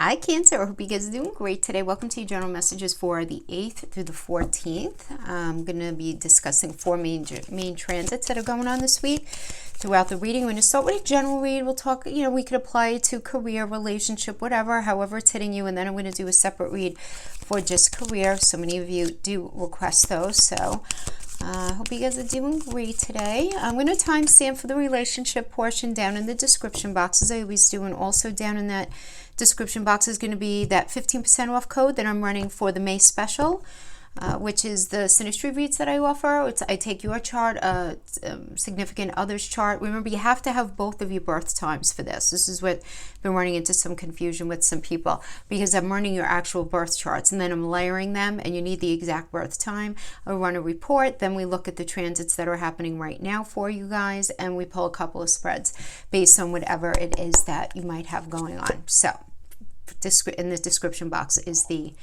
Hi Cancer, I hope you guys are doing great today. Welcome to your general messages for the 8th through the 14th. I'm going to be discussing four main transits that are going on this week. Throughout the reading, we're going to start with a general read. We'll talk, we could apply it to career, relationship, whatever, however it's hitting you. And then I'm going to do a separate read for just career. So many of you do request those. So I hope you guys are doing great today. I'm going to timestamp for the relationship portion down in the description box, as I always do. And also down in that description box is going to be that 15% off code that I'm running for the May special, which is the Synastry reads that I offer. I take your chart, significant other's chart. Remember, you have to have both of your birth times for this. This is what I've been running into some confusion with some people, because I'm running your actual birth charts and then I'm layering them, and you need the exact birth time. I run a report, then we look at the transits that are happening right now for you guys, and we pull a couple of spreads based on whatever it is that you might have going on. So in the description box is the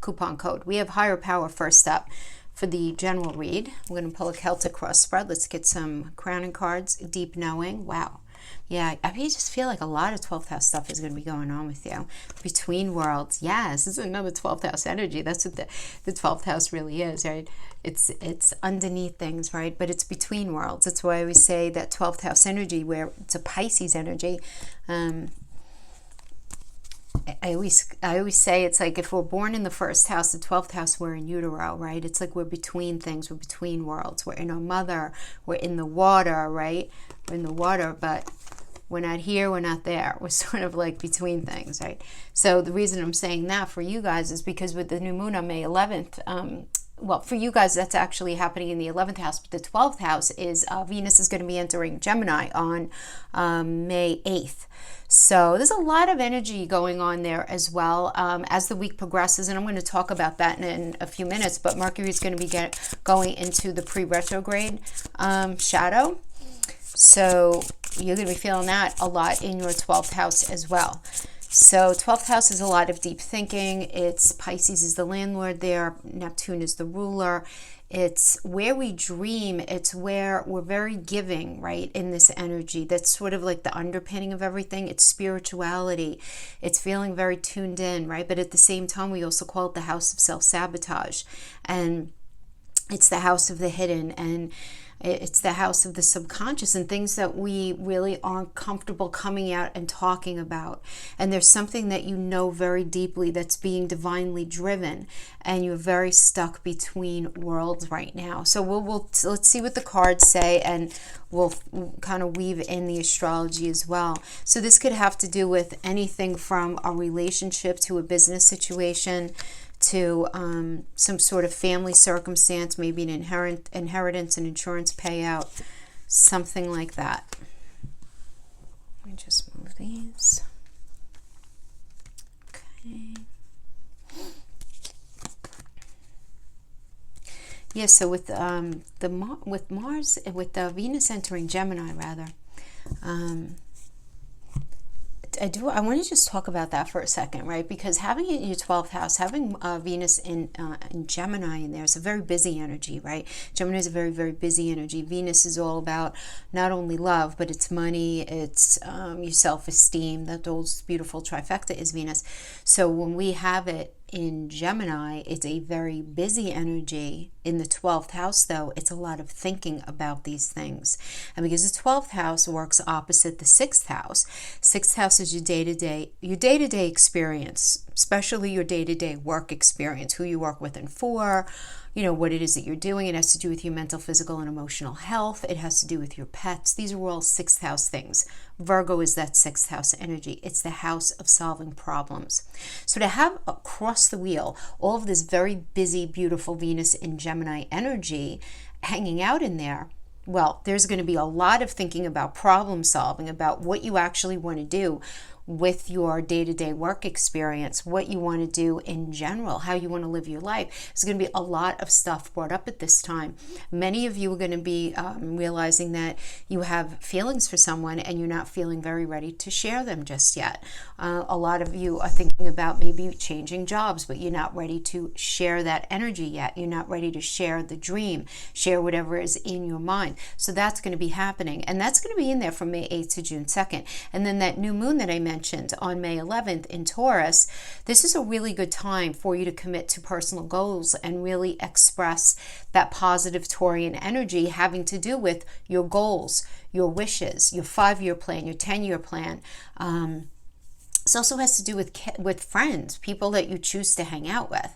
coupon code. We have higher power first up for the general read. We're going to pull a Celtic cross spread. Let's get some crowning cards. Deep knowing. Wow. Yeah, I just feel like a lot of 12th house stuff is going to be going on with you. Between worlds. Yes, this is another 12th house energy. That's what the 12th house really is, right? It's underneath things, right? But it's between worlds. That's why I always say that 12th house energy, where it's a Pisces energy, I always say it's like if we're born in the first house, the 12th house, we're in utero, right? It's like we're between things, we're between worlds. We're in our mother, we're in the water, right? We're in the water, but we're not here, we're not there. We're sort of like between things, right? So the reason I'm saying that for you guys is because with the new moon on May 11th, well, for you guys, that's actually happening in the 11th house, but the 12th house is Venus is going to be entering Gemini on May 8th. So there's a lot of energy going on there as well as the week progresses, and I'm going to talk about that in a few minutes, but Mercury is going to be going into the pre-retrograde shadow. So you're going to be feeling that a lot in your 12th house as well. So 12th house is a lot of deep thinking. It's Pisces is the landlord there. Neptune is the ruler. It's where we dream. It's where we're very giving, right, in this energy. That's sort of like the underpinning of everything. It's spirituality. It's feeling very tuned in, right? But at the same time, we also call it the house of self-sabotage. And it's the house of the hidden, and it's the house of the subconscious and things that we really aren't comfortable coming out and talking about. And there's something that you know very deeply that's being divinely driven, and you're very stuck between worlds right now. So let's see what the cards say, and we'll kind of weave in the astrology as well. So this could have to do with anything from a relationship to a business situation, to some sort of family circumstance, maybe an inheritance, an insurance payout, something like that. Let me just move these. Okay. Yeah, so with Venus entering Gemini, rather, I want to just talk about that for a second, right? Because having it in your 12th house, having Venus in Gemini in there is a very busy energy, right? Gemini is a very, very busy energy. Venus is all about not only love, but it's money, it's your self-esteem. That those beautiful trifecta is Venus. So when we have it in Gemini, it's a very busy energy. In the 12th house, though, it's a lot of thinking about these things. And because the 12th house works opposite the 6th house, 6th house is your day-to-day experience, especially your day-to-day work experience, who you work with and for, what it is that you're doing. It has to do with your mental, physical, and emotional health. It has to do with your pets. These are all 6th house things. Virgo is that 6th house energy. It's the house of solving problems. So to have across the wheel all of this very busy, beautiful Venus in Gemini energy hanging out in there, well, there's going to be a lot of thinking about problem solving, about what you actually want to do with your day-to-day work experience, what you want to do in general, how you want to live your life. There's going to be a lot of stuff brought up at this time. Many of you are going to be realizing that you have feelings for someone and you're not feeling very ready to share them just yet. A lot of you are thinking about maybe changing jobs, but you're not ready to share that energy yet. You're not ready to share the dream, share whatever is in your mind. So that's going to be happening. And that's going to be in there from May 8th to June 2nd. And then that new moon that I mentioned mentioned on May 11th in Taurus, this is a really good time for you to commit to personal goals and really express that positive Taurian energy having to do with your goals, your wishes, your 5-year plan, your 10-year plan. This also has to do with friends, people that you choose to hang out with.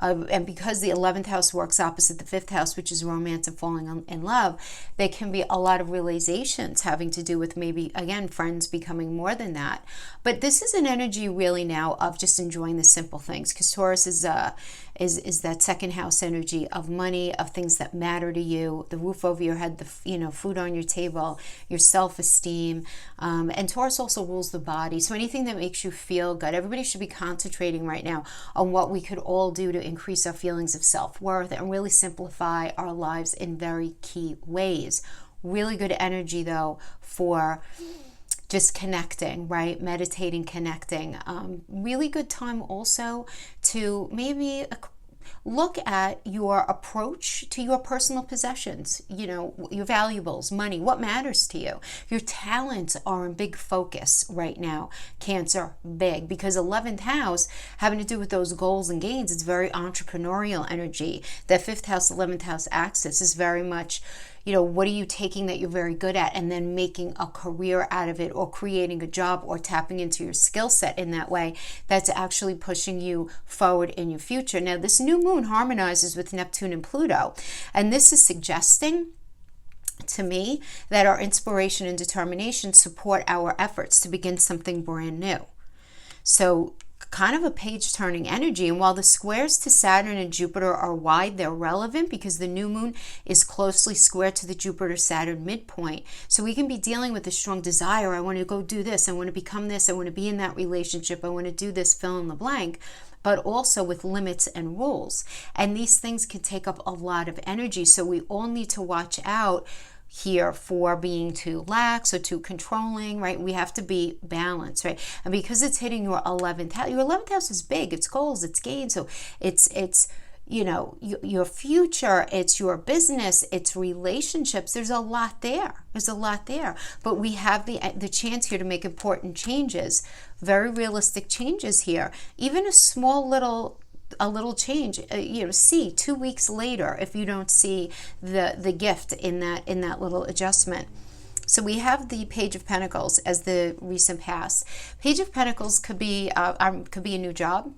And because the 11th house works opposite the 5th house, which is romance and falling in love, there can be a lot of realizations having to do with maybe, again, friends becoming more than that. But this is an energy really now of just enjoying the simple things, because Taurus is that 2nd house energy of money, of things that matter to you, the roof over your head, the food on your table, your self-esteem. And Taurus also rules the body. So anything that makes you feel good. Everybody should be concentrating right now on what we could all do to increase our feelings of self-worth and really simplify our lives in very key ways. Really good energy, though, for just connecting, right? Meditating, connecting. Really good time also to maybe look at your approach to your personal possessions, your valuables, money, what matters to you. Your talents are in big focus right now, Cancer, big, because 11th house having to do with those goals and gains, it's very entrepreneurial energy. That 5th house, 11th house axis is very much, what are you taking that you're very good at and then making a career out of it, or creating a job, or tapping into your skill set in that way that's actually pushing you forward in your future. Now, this new moon harmonizes with Neptune and Pluto, and this is suggesting to me that our inspiration and determination support our efforts to begin something brand new. So kind of a page-turning energy. And while the squares to Saturn and Jupiter are wide, they're relevant because the new moon is closely square to the Jupiter-Saturn midpoint. So we can be dealing with a strong desire. I want to go do this. I want to become this. I want to be in that relationship. I want to do this, fill in the blank. But also with limits and rules. And these things can take up a lot of energy. So we all need to watch out here for being too lax or too controlling, right? We have to be balanced, right? And because it's hitting your 11th house, your 11th house is big, it's goals, it's gain. So it's your future, it's your business, it's relationships. There's a lot there. But we have the chance here to make important changes, very realistic changes here. Even a small little change, see 2 weeks later if you don't see the gift in that little adjustment. So we have the Page of Pentacles as the recent past. Page of Pentacles could be a new job,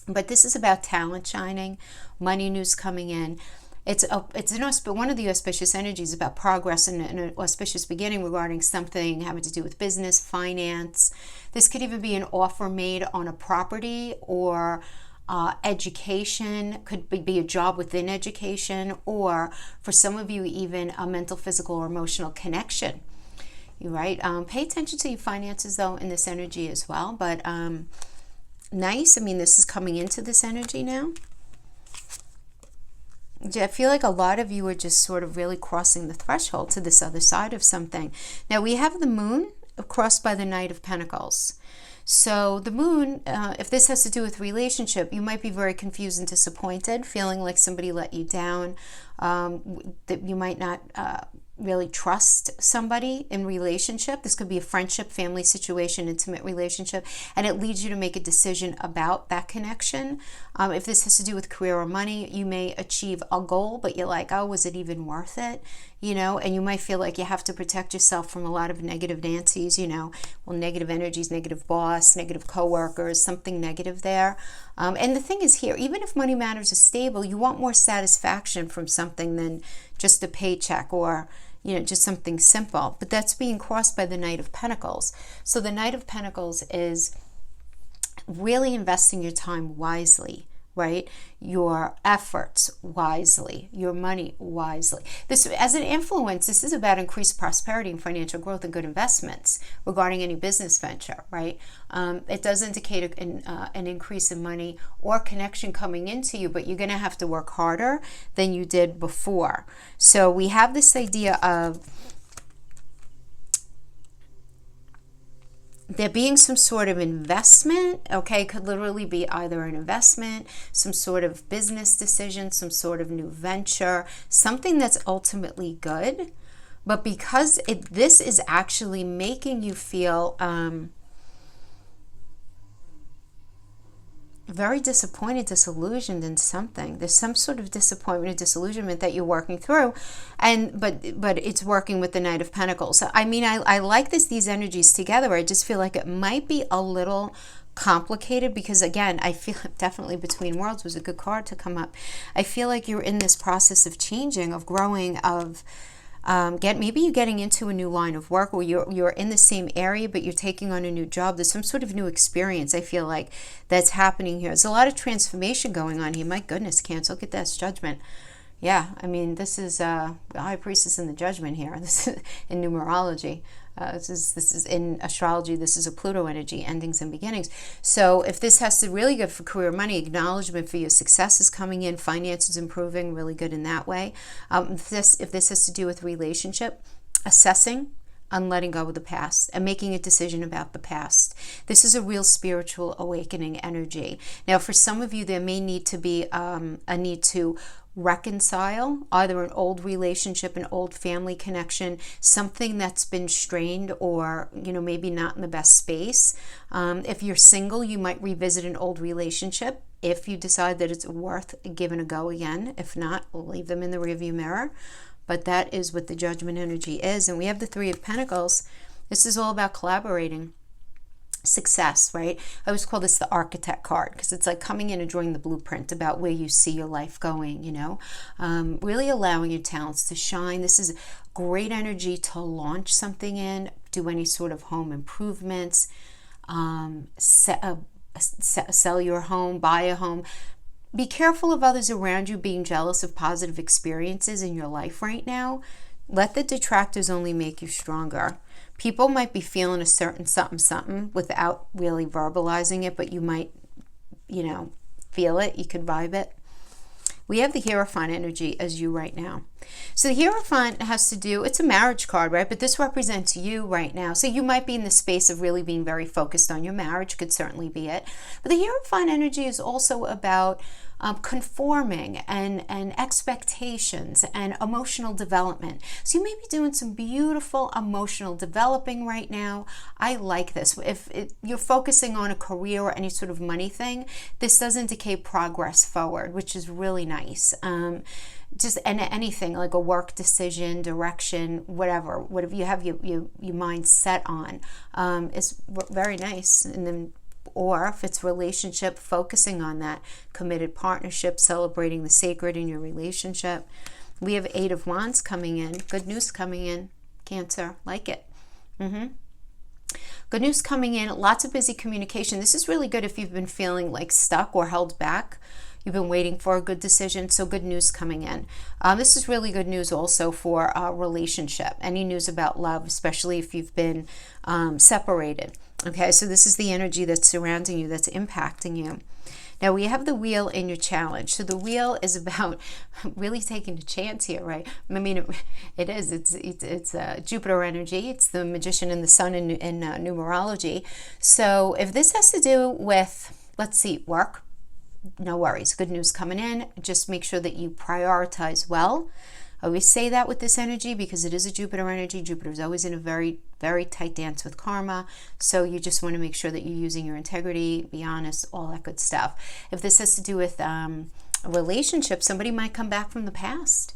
but this is about talent shining, money news coming in. One of the auspicious energies about progress and an auspicious beginning regarding something having to do with business, finance. This could even be an offer made on a property, or education, could be a job within education, or for some of you even a mental, physical, or emotional connection. Right? Pay attention to your finances though in this energy as well. But nice. I mean, this is coming into this energy now. I feel like a lot of you are just sort of really crossing the threshold to this other side of something. Now we have the moon crossed by the Knight of Pentacles. So the moon, if this has to do with relationship, you might be very confused and disappointed, feeling like somebody let you down, that you might not really trust somebody in relationship. This could be a friendship, family situation, intimate relationship, and it leads you to make a decision about that connection. If this has to do with career or money, you may achieve a goal, but you're like, oh, was it even worth it? And you might feel like you have to protect yourself from a lot of negative Nancy's, negative energies, negative boss, negative coworkers, something negative there. And the thing is here, even if money matters is stable, you want more satisfaction from something than just a paycheck or just something simple. But that's being crossed by the Knight of Pentacles. So the Knight of Pentacles is really investing your time wisely, right? Your efforts wisely, your money wisely. This, as an influence, this is about increased prosperity and financial growth and good investments regarding any business venture, right? It does indicate an increase in money or connection coming into you, but you're going to have to work harder than you did before. So we have this idea of there being some sort of investment, okay, could literally be either an investment, some sort of business decision, some sort of new venture, something that's ultimately good. But because this is actually making you feel very disappointed, disillusioned in something. There's some sort of disappointment or disillusionment that you're working through, but it's working with the Knight of Pentacles. So, I mean, I like these energies together. I just feel like it might be a little complicated because, again, I feel definitely Between Worlds was a good card to come up. I feel like you're in this process of changing, of growing, of maybe you're getting into a new line of work, or you're in the same area but you're taking on a new job. There's some sort of new experience, I feel like, that's happening here. There's a lot of transformation going on here. My goodness, Cancer, look at that Judgment. Yeah, I mean, this is the High Priestess in the Judgment here. This is in numerology. This is in astrology. This is a Pluto energy, endings and beginnings. So if this has to really good for career, money, acknowledgement for your success is coming in, finances improving, really good in that way. If this has to do with relationship, assessing on letting go of the past and making a decision about the past. This is a real spiritual awakening energy. Now, for some of you, there may need to be a need to reconcile either an old relationship, an old family connection, something that's been strained, or maybe not in the best space. If you're single, you might revisit an old relationship if you decide that it's worth giving a go again. If not, leave them in the rearview mirror. But that is what the Judgment energy is. And we have the Three of Pentacles. This is all about collaborating. Success, right? I always call this the architect card because it's like coming in and drawing the blueprint about where you see your life going, really allowing your talents to shine. This is great energy to launch something in, do any sort of home improvements, sell your home, buy a home. Be careful of others around you being jealous of positive experiences in your life right now. Let the detractors only make you stronger. People might be feeling a certain something without really verbalizing it, but you might, feel it. You could vibe it. We have the Hierophant energy as you right now. So the Hierophant has to do, it's a marriage card, right? But this represents you right now. So you might be in the space of really being very focused on your marriage, could certainly be it. But the Hierophant energy is also about conforming and expectations and emotional development. So you may be doing some beautiful emotional developing right now. I like this. If you're focusing on a career or any sort of money thing, this does indicate progress forward, which is really nice. Just anything like a work decision, direction, whatever you have your mind set on is very nice. And then, or if it's relationship, focusing on that committed partnership, celebrating the sacred in your relationship. We have Eight of Wands coming in. Good news coming in, Cancer. Like it. Good news coming in. Lots of busy communication. This is really good if you've been feeling like stuck or held back. You've been waiting for a good decision, so good news coming in. This is really good news also for a relationship. Any news about love, especially if you've been separated. Okay, so this is the energy that's surrounding you, that's impacting you. Now we have the Wheel in your challenge. So the Wheel is about really taking a chance here, right? I mean, it is. It's Jupiter energy. It's the Magician and the Sun in numerology. So if this has to do with, let's see, work, no worries. Good news coming in. Just make sure that you prioritize well. I always say that with this energy because it is a Jupiter energy. Jupiter is always in a very, very tight dance with karma. So you just want to make sure that you're using your integrity, be honest, all that good stuff. If this has to do with a relationship, somebody might come back from the past.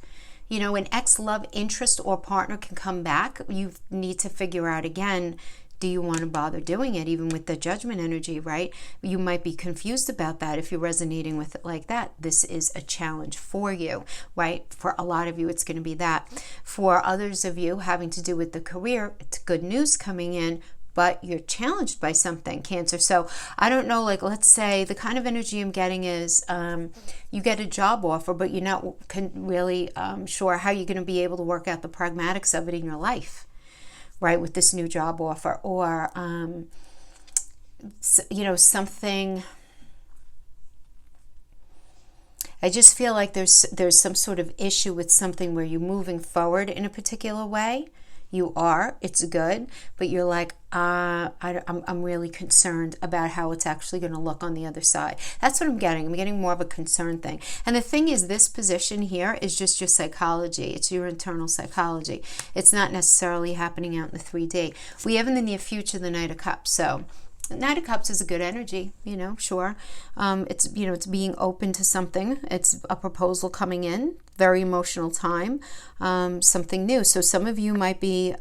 An ex-love interest or partner can come back. You need to figure out again, do you want to bother doing it, even with the Judgment energy, right? You might be confused about that if you're resonating with it like that. This is a challenge for you, right? For a lot of you, it's going to be that. For others of you, having to do with the career, it's good news coming in, but you're challenged by something, Cancer. So I don't know, like, let's say the kind of energy I'm getting is you get a job offer, but you're not really sure how you're going to be able to work out the pragmatics of it in your life. Right, with this new job offer, or something. I just feel like there's some sort of issue with something where you're moving forward in a particular way. You are, it's good, but you're like, I'm really concerned about how it's actually going to look on the other side. That's what I'm getting. I'm getting more of a concern thing. And the thing is, this position here is just your psychology. It's your internal psychology. It's not necessarily happening out in the 3D. We have in the near future the Knight of Cups. So Knight of Cups is a good energy, sure. It's, it's being open to something. It's a proposal coming in, very emotional time, something new. So some of you might be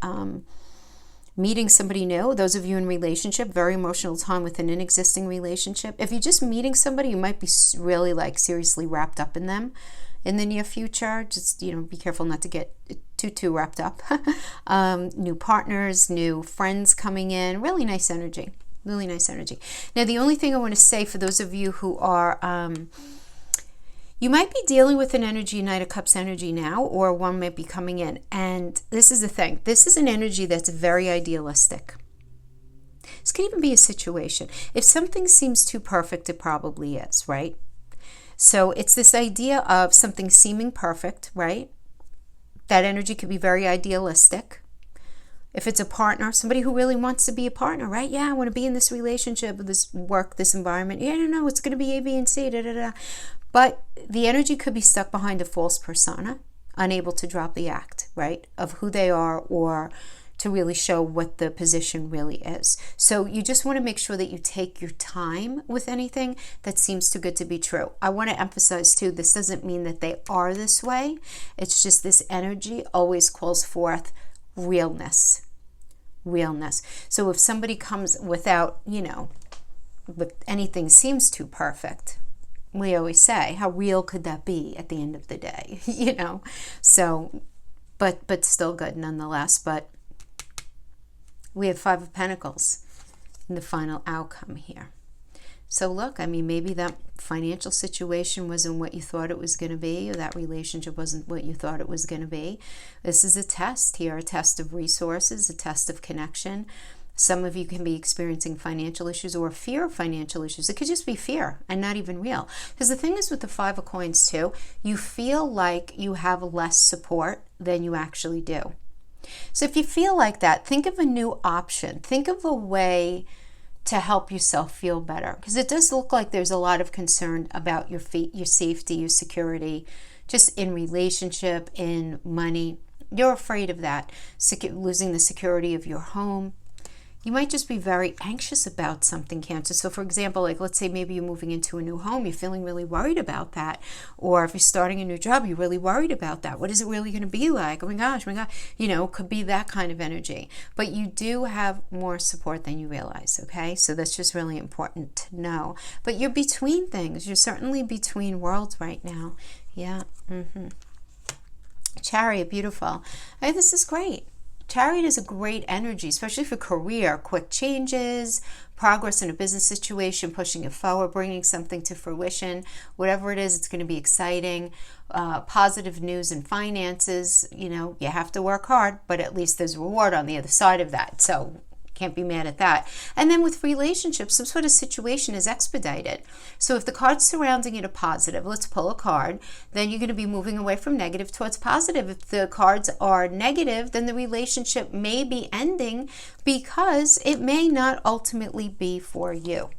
meeting somebody new. Those of you in relationship, very emotional time within an existing relationship. If you're just meeting somebody, you might be really like seriously wrapped up in them in the near future. Just, be careful not to get too wrapped up. New partners, new friends coming in, really nice energy. Really nice energy. Now, the only thing I want to say for those of you who are, you might be dealing with an energy, Knight of Cups energy now, or one might be coming in. And this is the thing. This is an energy that's very idealistic. This could even be a situation. If something seems too perfect, it probably is, right? So it's this idea of something seeming perfect, right? That energy could be very idealistic. If it's a partner, somebody who really wants to be a partner, right? Yeah, I want to be in this relationship, this work, this environment. Yeah, no, it's going to be A, B, and C, da. But the energy could be stuck behind a false persona, unable to drop the act, right? Of who they are, or to really show what the position really is. So you just want to make sure that you take your time with anything that seems too good to be true. I want to emphasize too, this doesn't mean that they are this way. It's just this energy always calls forth realness. So if somebody comes without, with anything seems too perfect, we always say, how real could that be at the end of the day? So, but still good nonetheless. But we have 5 of Pentacles in the final outcome here. So look, maybe that financial situation wasn't what you thought it was going to be, or that relationship wasn't what you thought it was going to be. This is a test here, a test of resources, a test of connection. Some of you can be experiencing financial issues or fear of financial issues. It could just be fear and not even real. Because the thing is with the 5 of Coins too, you feel like you have less support than you actually do. So if you feel like that, think of a new option. Think of a way to help yourself feel better, because it does look like there's a lot of concern about your safety, your security, just in relationship, in money. You're afraid of that, losing the security of your home. You might just be very anxious about something, Cancer. So for example, like let's say maybe you're moving into a new home, you're feeling really worried about that. Or if you're starting a new job, you're really worried about that. What is it really going to be like? Oh my gosh, could be that kind of energy. But you do have more support than you realize, okay? So that's just really important to know. But you're between things. You're certainly between worlds right now. Yeah. Chariot, beautiful. Hey, this is great. Chariot is a great energy, especially for career, quick changes, progress in a business situation, pushing it forward, bringing something to fruition. Whatever it is, it's going to be exciting. Positive news in finances. You have to work hard, but at least there's reward on the other side of that. So can't be mad at that. And then with relationships, some sort of situation is expedited. So if the cards surrounding it are positive, let's pull a card, then you're going to be moving away from negative towards positive. If the cards are negative, then the relationship may be ending because it may not ultimately be for you.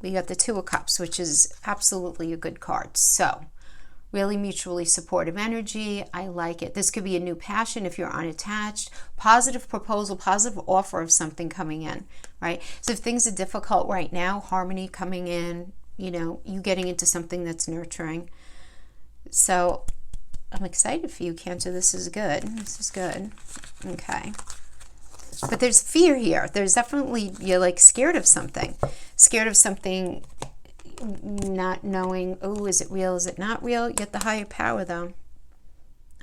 We got the 2 of Cups, which is absolutely a good card. So really mutually supportive energy. I like it. This could be a new passion if you're unattached. Positive proposal, positive offer of something coming in, right? So if things are difficult right now, harmony coming in, you getting into something that's nurturing. So I'm excited for you, Cancer. This is good. This is good. Okay. But there's fear here. There's definitely, you're like scared of something. Scared of something, not knowing, oh, is it real? Is it not real? You get the higher power though.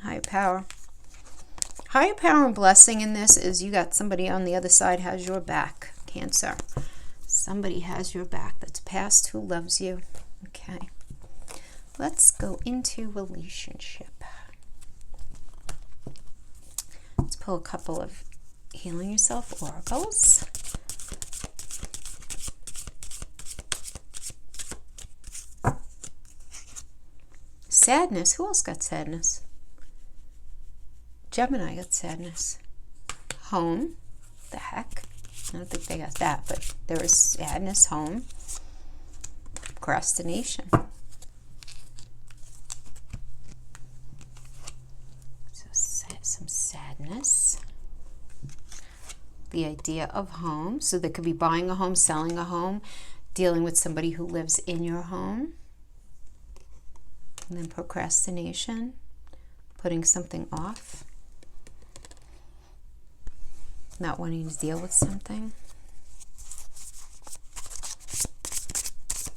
Higher power. Higher power and blessing in this is you got somebody on the other side has your back, Cancer. Somebody has your back that's past who loves you. Okay. Let's go into relationship. Let's pull a couple of healing yourself oracles. Sadness. Who else got sadness? Gemini got sadness. Home. The heck? I don't think they got that, but there is sadness. Home. Procrastination. So some sadness. the idea of home. So they could be buying a home, selling a home, dealing with somebody who lives in your home. And then procrastination, putting something off, not wanting to deal with something.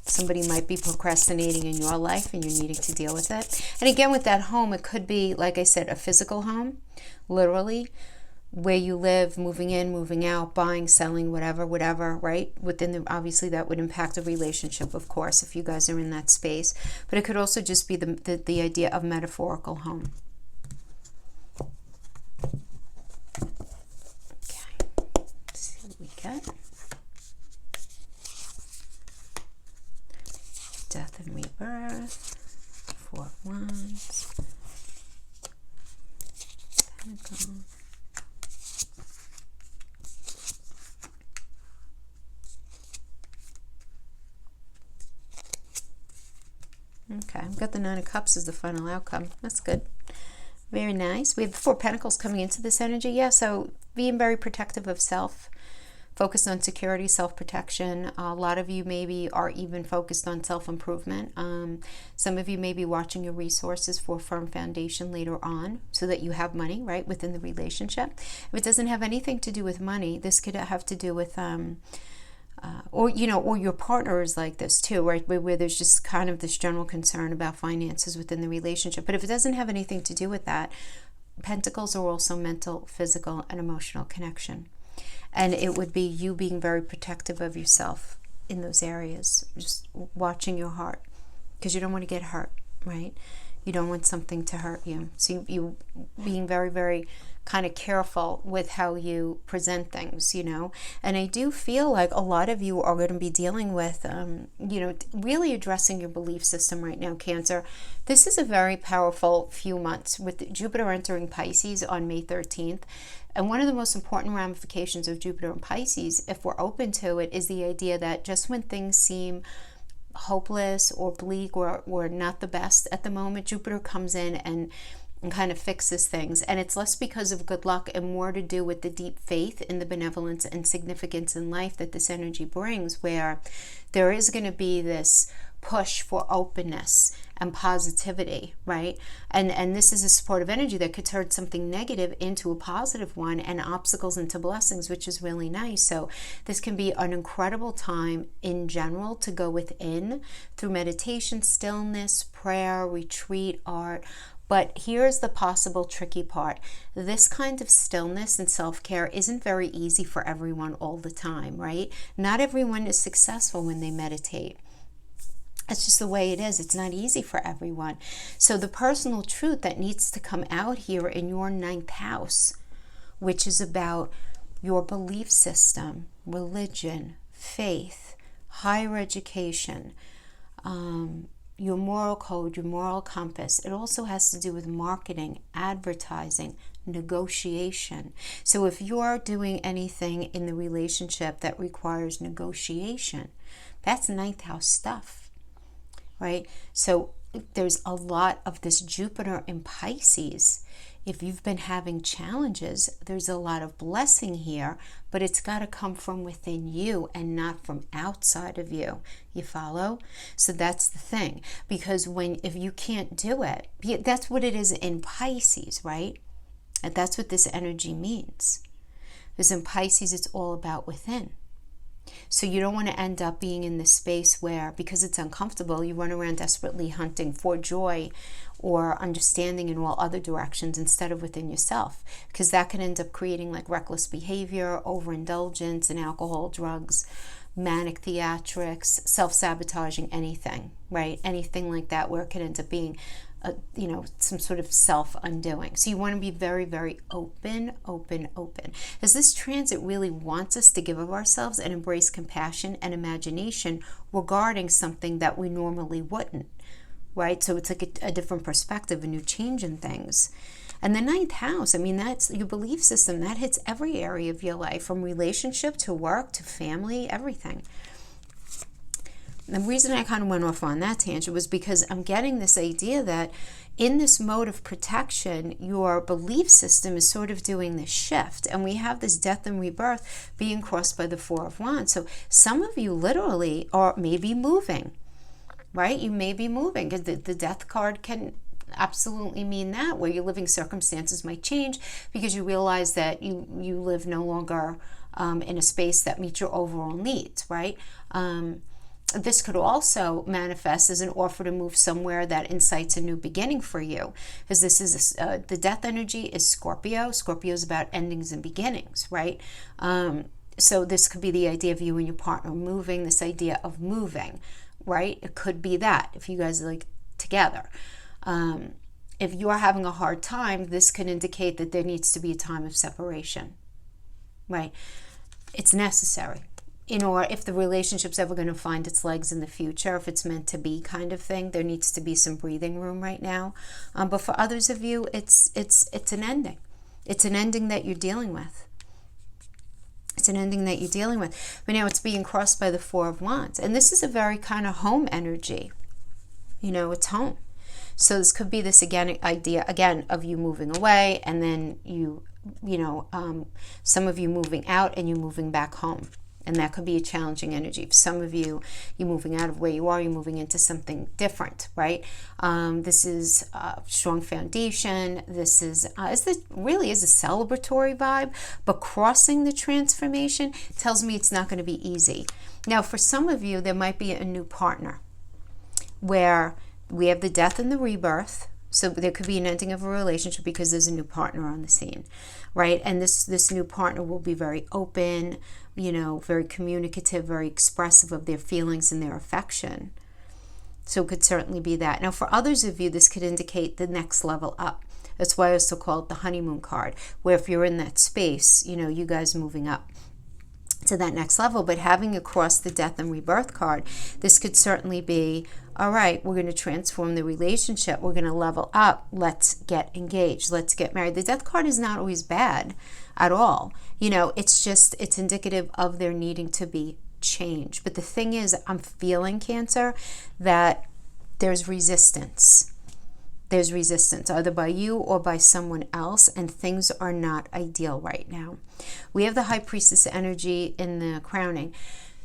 Somebody might be procrastinating in your life and you're needing to deal with it. And again, with that home, it could be, like I said, a physical home, literally, where you live, moving in, moving out, buying, selling, whatever, right? Within the, obviously that would impact a relationship, of course, if you guys are in that space. But it could also just be the idea of metaphorical home. Okay, let's see what we get. Death and rebirth, 4 of Wands, Pentacles. Okay, I've got the 9 of Cups as the final outcome. That's good. Very nice. We have the 4 Pentacles coming into this energy. Yeah, so being very protective of self, focused on security, self-protection. A lot of you maybe are even focused on self-improvement. Some of you may be watching your resources for a firm foundation later on so that you have money, right, within the relationship. If it doesn't have anything to do with money, this could have to do with... or your partner is like this too, right? Where there's just kind of this general concern about finances within the relationship. But if it doesn't have anything to do with that, Pentacles are also mental, physical, and emotional connection. And it would be you being very protective of yourself in those areas, just watching your heart, because you don't want to get hurt, right? You don't want something to hurt you. So you being very, very kind of careful with how you present things, And I do feel like a lot of you are going to be dealing with, really addressing your belief system right now, Cancer. This is a very powerful few months with Jupiter entering Pisces on May 13th. And one of the most important ramifications of Jupiter and Pisces, if we're open to it, is the idea that just when things seem hopeless or bleak or not the best at the moment, Jupiter comes in and kind of fixes things. And it's less because of good luck and more to do with the deep faith in the benevolence and significance in life that this energy brings, where there is going to be this push for openness and positivity, right? And this is a supportive energy that could turn something negative into a positive one and obstacles into blessings, which is really nice. So this can be an incredible time in general to go within through meditation, stillness, prayer, retreat, art. But here's the possible tricky part. This kind of stillness and self-care isn't very easy for everyone all the time, right? Not everyone is successful when they meditate. That's just the way it is. It's not easy for everyone. So the personal truth that needs to come out here in your 9th house, which is about your belief system, religion, faith, higher education, your moral code, your moral compass. It also has to do with marketing, advertising, negotiation. So if you're doing anything in the relationship that requires negotiation, that's 9th house stuff. Right? So there's a lot of this Jupiter in Pisces. If you've been having challenges, there's a lot of blessing here, but it's got to come from within you and not from outside of you. You follow? So that's the thing. Because if you can't do it, that's what it is in Pisces, right? And that's what this energy means. Because in Pisces, it's all about within. So you don't want to end up being in this space where, because it's uncomfortable, you run around desperately hunting for joy or understanding in all other directions instead of within yourself. Because that can end up creating like reckless behavior, overindulgence in alcohol, drugs, manic theatrics, self-sabotaging, anything, right? Anything like that where it could end up being some sort of self-undoing. So you want to be very, very open. As this transit really wants us to give of ourselves and embrace compassion and imagination regarding something that we normally wouldn't, right? So it's like a different perspective, a new change in things. And the 9th house, I mean, that's your belief system. That hits every area of your life, from relationship to work to family, everything. The reason I kind of went off on that tangent was because I'm getting this idea that in this mode of protection, your belief system is sort of doing this shift. And we have this death and rebirth being crossed by the Four of Wands. So some of you literally are maybe moving, right? You may be moving. The death card can absolutely mean that, where your living circumstances might change because you realize that you live no longer in a space that meets your overall needs, right? This could also manifest as an offer to move somewhere that incites a new beginning for you, because this is the death energy is Scorpio. Scorpio is about endings and beginnings, right? So this could be the idea of you and your partner moving, this idea of moving, right? It could be that if you guys are like together. If you are having a hard time, this can indicate that there needs to be a time of separation, right? It's necessary. Or if the relationship's ever going to find its legs in the future, if it's meant to be kind of thing, there needs to be some breathing room right now. But for others of you, it's an ending. It's an ending that you're dealing with. It's an ending that you're dealing with. But now it's being crossed by the Four of Wands. And this is a very kind of home energy. It's home. So this could be this idea of you moving away, and then some of you moving out and you moving back home. And that could be a challenging energy. For some of you, you're moving out of where you are, you're moving into something different, right? This is a strong foundation. This really is a celebratory vibe, but crossing the transformation tells me it's not going to be easy. Now, for some of you, there might be a new partner where we have the death and the rebirth. So there could be an ending of a relationship because there's a new partner on the scene, right? And this new partner will be very open, very communicative, very expressive of their feelings and their affection. So it could certainly be that. Now, for others of you, this could indicate the next level up. That's why I also call it the honeymoon card, where if you're in that space, you guys moving up to that next level. But having across the death and rebirth card, this could certainly be, all right, we're going to transform the relationship. We're going to level up. Let's get engaged. Let's get married. The death card is not always bad at all. It's indicative of there needing to be change. But the thing is, I'm feeling, Cancer, that there's resistance. There's resistance either by you or by someone else, and things are not ideal right now. We have the High Priestess energy in the crowning.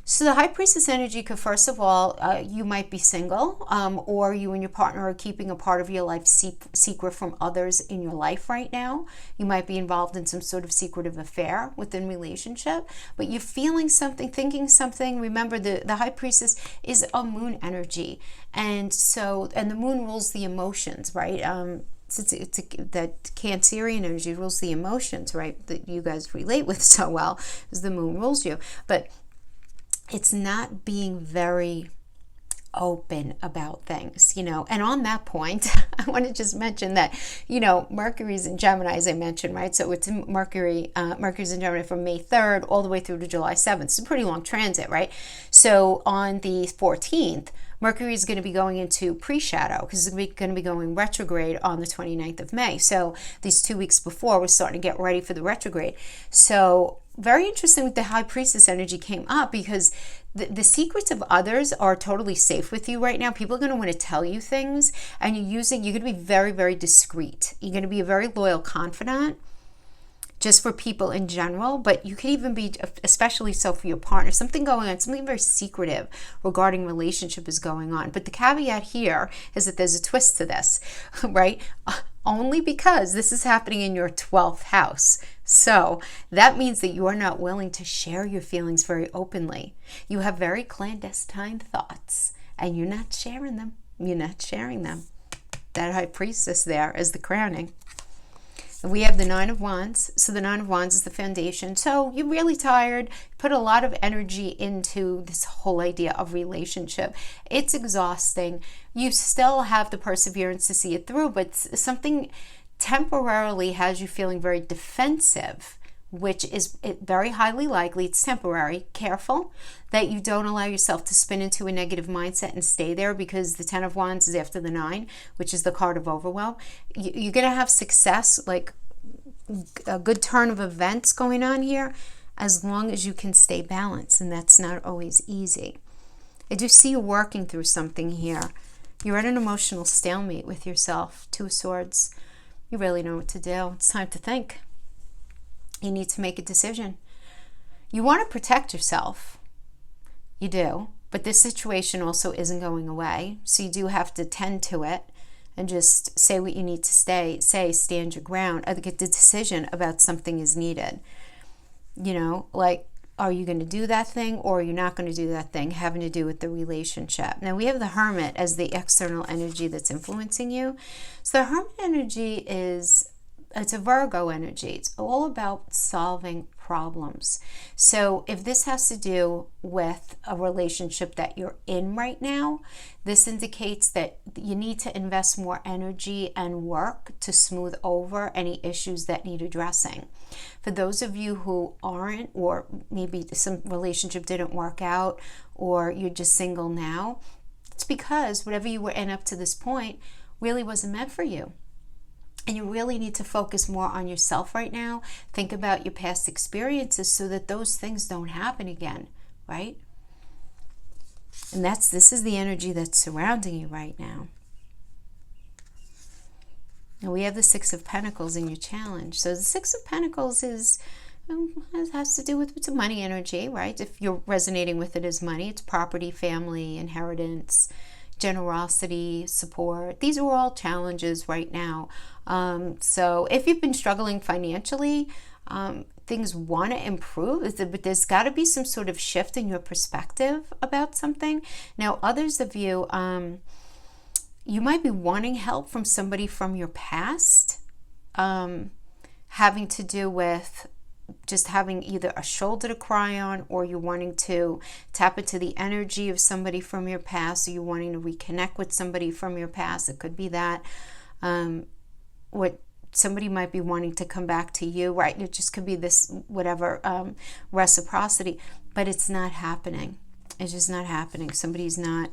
So the High Priestess energy could, first of all, you might be single, or you and your partner are keeping a part of your life secret from others in your life right now. You might be involved in some sort of secretive affair within relationship, but you're feeling something, thinking something. Remember, the High Priestess is a moon energy, and the moon rules the emotions, right? That Cancerian energy rules the emotions, right? That you guys relate with so well, as the moon rules you, but it's not being very open about things, And on that point, I want to just mention that, Mercury's in Gemini, as I mentioned, right? So it's Mercury's in Gemini from May 3rd all the way through to July 7th. It's a pretty long transit, right? So on the 14th, Mercury is going to be going into pre-shadow because it's going to be going retrograde on the 29th of May. So these 2 weeks before, we're starting to get ready for the retrograde. So very interesting with the High Priestess energy came up because the secrets of others are totally safe with you right now. People are going to want to tell you things, and you're going to be very, very discreet. You're going to be a very loyal confidant just for people in general, but you could even be, especially so for your partner, something going on, something very secretive regarding relationship is going on. But the caveat here is that there's a twist to this, right? Only because this is happening in your 12th house. So that means that you are not willing to share your feelings very openly. You have very clandestine thoughts, and you're not sharing them. You're not sharing them. That High Priestess there is the crowning. We have the Nine of Wands. So the Nine of Wands is the foundation. So you're really tired, put a lot of energy into this whole idea of relationship. It's exhausting. You still have the perseverance to see it through, but something temporarily has you feeling very defensive, which is very highly likely it's temporary. Careful that you don't allow yourself to spin into a negative mindset and stay there, because the Ten of Wands is after the Nine, which is the card of overwhelm. You're going to have success, like a good turn of events going on here, as long as you can stay balanced, and that's not always easy. I do see you working through something here. You're at an emotional stalemate with yourself. Two of Swords. You really know what to do. It's time to think. You need to make a decision. You want to protect yourself. You do. But this situation also isn't going away. So you do have to tend to it and just say what you need to say, stand your ground. I think the decision about something is needed. You know, like, are you going to do that thing or are you not going to do that thing, having to do with the relationship? Now, we have the Hermit as the external energy that's influencing you. So the Hermit energy it's a Virgo energy. It's all about solving problems. So if this has to do with a relationship that you're in right now, this indicates that you need to invest more energy and work to smooth over any issues that need addressing. For those of you who aren't, or maybe some relationship didn't work out, or you're just single now, it's because whatever you were in up to this point really wasn't meant for you. And you really need to focus more on yourself right now. Think about your past experiences so that those things don't happen again, right? And this is the energy that's surrounding you right now. And we have the Six of Pentacles in your challenge. So the Six of Pentacles has to do with money energy, right? If you're resonating with it as money, it's property, family, inheritance, generosity, support. These are all challenges right now. So if you've been struggling financially, things want to improve, but there's got to be some sort of shift in your perspective about something. Now, others of you, you might be wanting help from somebody from your past, having to do with just having either a shoulder to cry on, or you're wanting to tap into the energy of somebody from your past, or you're wanting to reconnect with somebody from your past. It could be that. What somebody might be wanting to come back to you, right? It just could be this whatever reciprocity, but it's not happening. It's just not happening. Somebody's not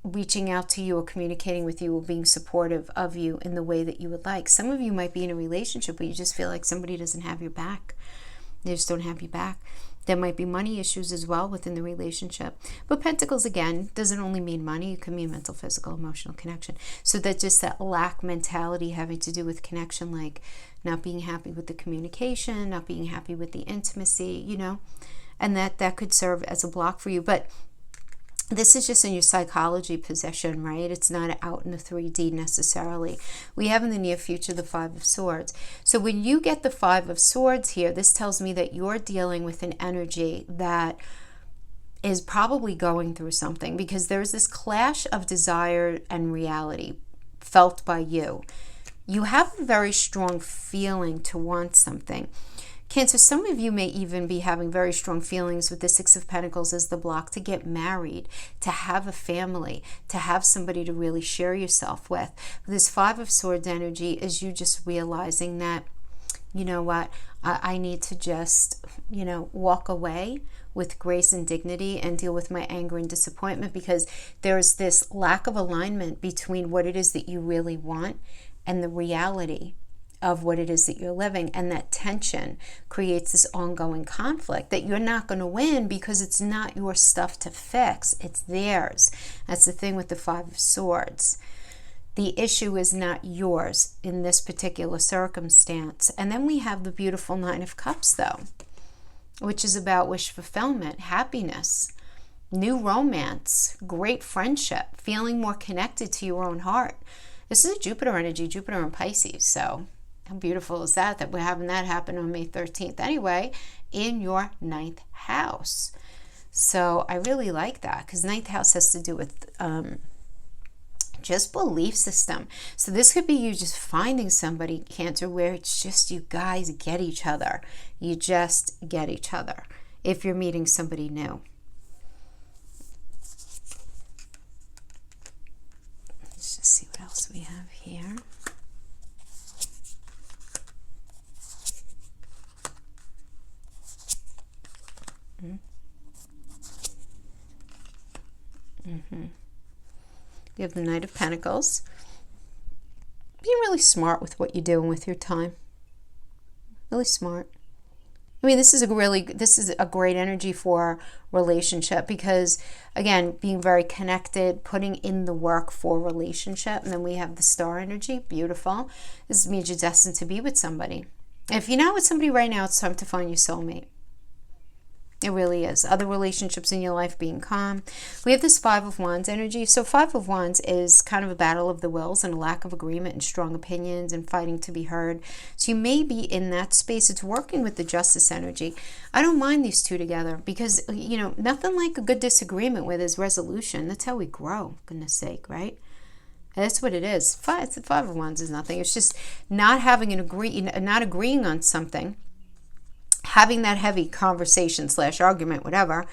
reaching out to you or communicating with you or being supportive of you in the way that you would like. Some of you might be in a relationship where you just feel like somebody doesn't have your back. They just don't have your back. There might be money issues as well within the relationship. But Pentacles, again, doesn't only mean money. It can mean mental, physical, emotional connection. So that's just that lack mentality having to do with connection, like not being happy with the communication, not being happy with the intimacy, you know, and that could serve as a block for you. But this is just in your psychology position, right? It's not out in the 3D necessarily. We have in the near future the Five of Swords. So when you get the Five of Swords here, this tells me that you're dealing with an energy that is probably going through something, because there's this clash of desire and reality felt by you. You have a very strong feeling to want something. Cancer, some of you may even be having very strong feelings with the Six of Pentacles as the block to get married, to have a family, to have somebody to really share yourself with. This Five of Swords energy is you just realizing that, you know what, I need to just, you know, walk away with grace and dignity and deal with my anger and disappointment, because there's this lack of alignment between what it is that you really want and the reality of what it is that you're living, and that tension creates this ongoing conflict that you're not going to win because it's not your stuff to fix, it's theirs. That's the thing with the Five of Swords. The issue is not yours in this particular circumstance. And then we have the beautiful Nine of Cups, though, which is about wish fulfillment, happiness, new romance, great friendship, feeling more connected to your own heart. This is a Jupiter energy, Jupiter in Pisces, so how beautiful is that we're having that happen on May 13th anyway, in your 9th house. So I really like that, because 9th house has to do with just belief system. So this could be you just finding somebody, Cancer, where it's just you guys get each other. You just get each other if you're meeting somebody new. Let's just see what else we have here. You have the Knight of Pentacles. Being really smart with what you're doing with your time. Really smart. I mean, this is a great energy for relationship because, again, being very connected, putting in the work for relationship. And then we have the star energy. Beautiful. This means you're destined to be with somebody. If you're not with somebody right now, it's time to find your soulmate. It really is. Other relationships in your life being calm. We have this Five of Wands energy. So Five of Wands is kind of a battle of the wills and a lack of agreement and strong opinions and fighting to be heard. So you may be in that space. It's working with the Justice energy. I don't mind these two together because, nothing like a good disagreement where there's resolution. That's how we grow, for goodness sake, right? That's what it is. The Five of Wands is nothing. It's just not having not agreeing on something. Having that heavy conversation / argument, whatever.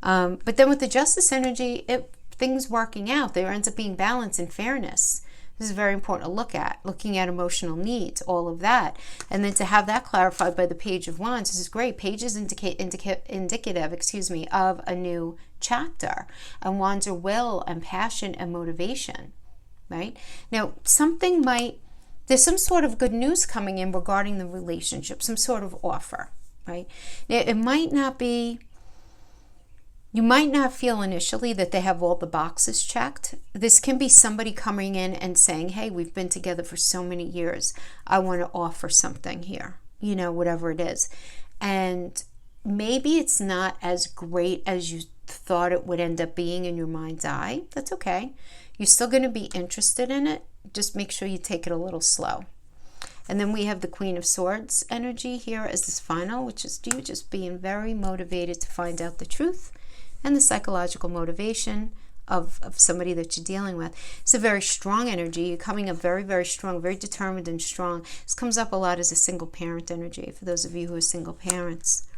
But then with the Justice energy, things working out, there ends up being balance and fairness. This is very important to look at. Looking at emotional needs, all of that. And then to have that clarified by the Page of Wands, this is great. Pages indicative, of a new chapter. And Wands are will and passion and motivation, right? Now, there's some sort of good news coming in regarding the relationship, some sort of offer. Right? Now, you might not feel initially that they have all the boxes checked. This can be somebody coming in and saying, hey, we've been together for so many years. I want to offer something here, whatever it is. And maybe it's not as great as you thought it would end up being in your mind's eye. That's okay. You're still going to be interested in it. Just make sure you take it a little slow. And then we have the Queen of Swords energy here as this final, which is you just being very motivated to find out the truth and the psychological motivation of somebody that you're dealing with. It's a very strong energy. You're coming up very, very strong, very determined and strong. This comes up a lot as a single parent energy for those of you who are single parents.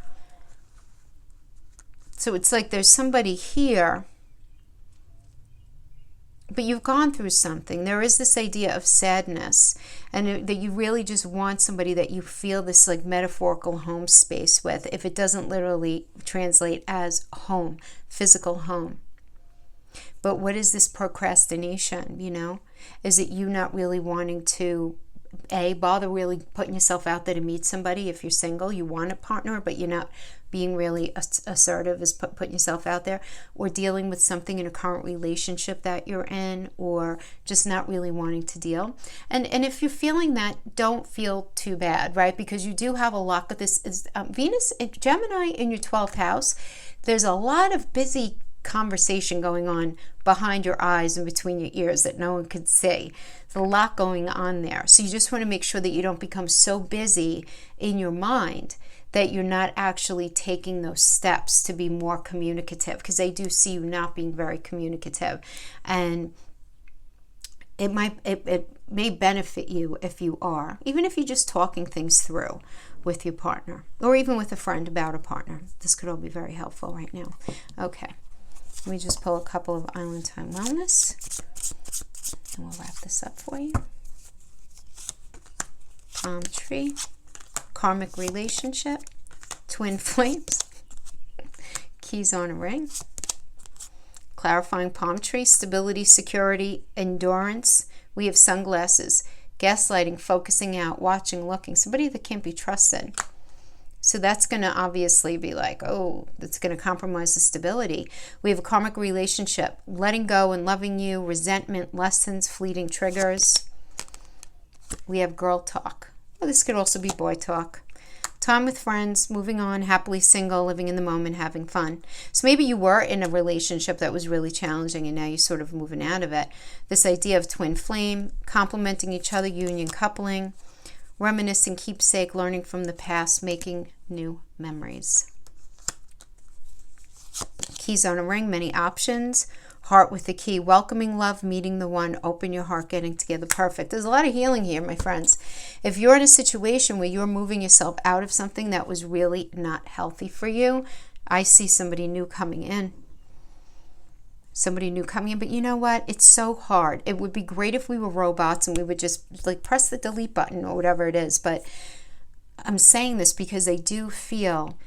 So it's like there's somebody here, but you've gone through something. There is this idea of sadness, and that you really just want somebody that you feel this like metaphorical home space with, if it doesn't literally translate as home, physical home. But what is this procrastination, Is it you not really wanting to, bother really putting yourself out there to meet somebody? If you're single, you want a partner, but you're not being really assertive as putting yourself out there, or dealing with something in a current relationship that you're in, or just not really wanting to deal. And if you're feeling that, don't feel too bad, right? Because you do have a lot of this. Venus, Gemini in your 12th house, there's a lot of busy conversation going on behind your eyes and between your ears that no one could see. There's a lot going on there. So you just want to make sure that you don't become so busy in your mind that you're not actually taking those steps to be more communicative, because they do see you not being very communicative. And it may benefit you if you are, even if you're just talking things through with your partner, or even with a friend about a partner. This could all be very helpful right now. Okay. Let me just pull a couple of Island Time Wellness, and we'll wrap this up for you. Palm Tree, Karmic Relationship, Twin Flames, Keys on a Ring, Clarifying Palm Tree, Stability, Security, Endurance. We have Sunglasses, Gaslighting, Focusing Out, Watching, Looking, somebody that can't be trusted. So that's going to obviously be like, that's going to compromise the stability. We have a Karmic Relationship, Letting Go and Loving You, Resentment, Lessons, Fleeting Triggers. We have Girl Talk. Well, this could also be Boy Talk. Time with friends, moving on, happily single, living in the moment, having fun. So maybe you were in a relationship that was really challenging and now you're sort of moving out of it. This idea of twin flame, complementing each other, union coupling, reminiscing, keepsake, learning from the past, making new memories. Keys on a Ring, many options. Heart with the Key, welcoming love, meeting the one, open your heart, getting together. Perfect. There's a lot of healing here, my friends. If you're in a situation where you're moving yourself out of something that was really not healthy for you, I see somebody new coming in. But you know what? It's so hard. It would be great if we were robots and we would just like press the delete button or whatever it is. But I'm saying this because I do feel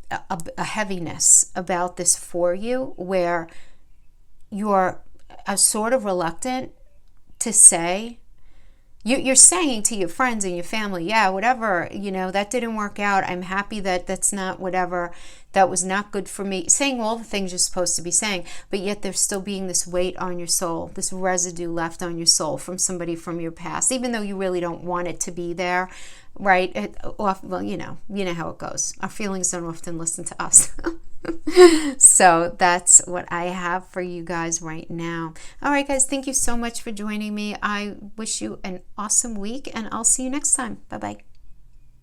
a heaviness about this for you, where you're sort of reluctant to say you're saying to your friends and your family, yeah, whatever, that didn't work out. I'm happy that that's not whatever. That was not good for me. Saying all the things you're supposed to be saying, but yet there's still being this weight on your soul, this residue left on your soul from somebody from your past, even though you really don't want it to be there, right? Well, you know how it goes. Our feelings don't often listen to us. So that's what I have for you guys right now. All right, guys, thank you so much for joining me. I wish you an awesome week, and I'll see you next time. Bye-bye.